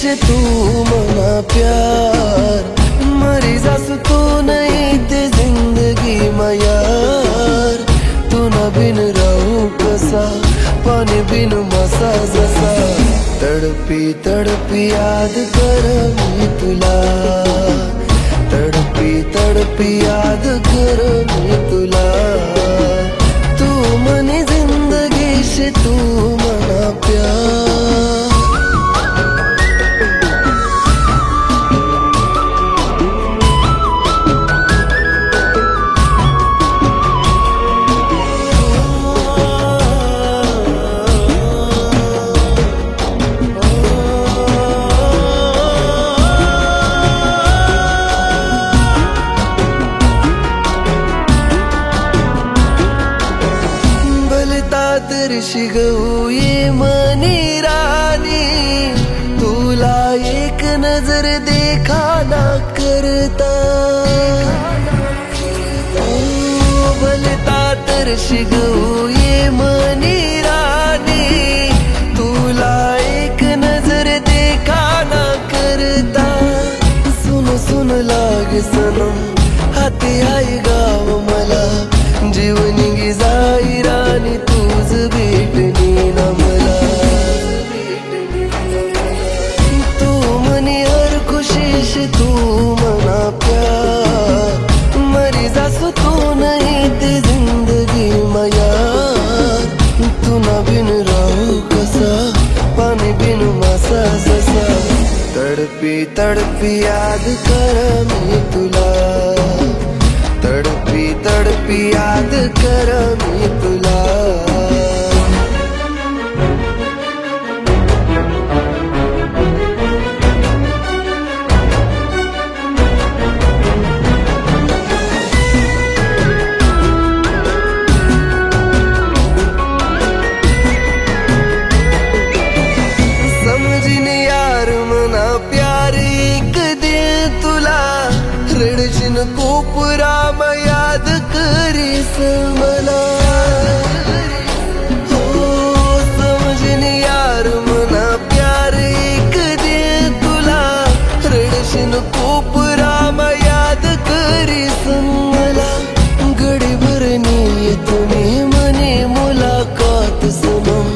से तू मना प्यार, मरी जास तू नहीं ते जिंदगी में यार. तू ना बिन राहू कसा, पाणी बिन मसा जसा. तडपी तडपी याद कर मी तुला, तडपी तडपी याद कर मी तुला. तू मनी जिंदगी से तू मना प्यार. शिगऊ ये मनी रानी, तुला एक नजर देखा ना करता. भलता तर शिगऊ ये मनी रानी, तुला एक नजर देखा ना करता. सुन सुन लागे सनम, हाती आई गाव मला. जीवनी गी जाई रानी, तुझ भेटणी ना मला. तू मनी हर खुशी से तू मना प्यार, मरी जास तू नहीं ते जिंदगी में यार. तू ना बिन राहू कसा, पाणी बिन मासा जसा. तडपी तडपी याद कर मी तुला, तडपी तडपी याद कर मी तुला. समझिन यार मना प्यार एक दिन तुला. रडशीन कोपरा म याद करीस मला. हो समझिन यार मना प्यार एक दिन तुला. रडशीन कोपरा म याद करीस मला. गडी भरनी तुम्ही मने मुलाकात सनम,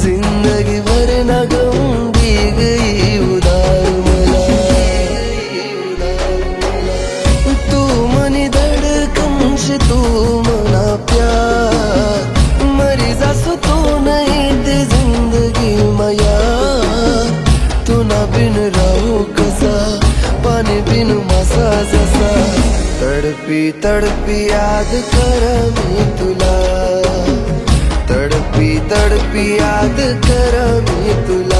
जिंदगी भर ना गम दी गई उधार मला. तू मनी धड़कन से तू मना प्यार, मरी जास तू नहीं ते जिंदगी में यार. तू ना बिन राहू कसा, पाणी बिन मासा जसा. तडपी तडपी याद कर मी तुला, तडपी तडपी याद कर मी तुला.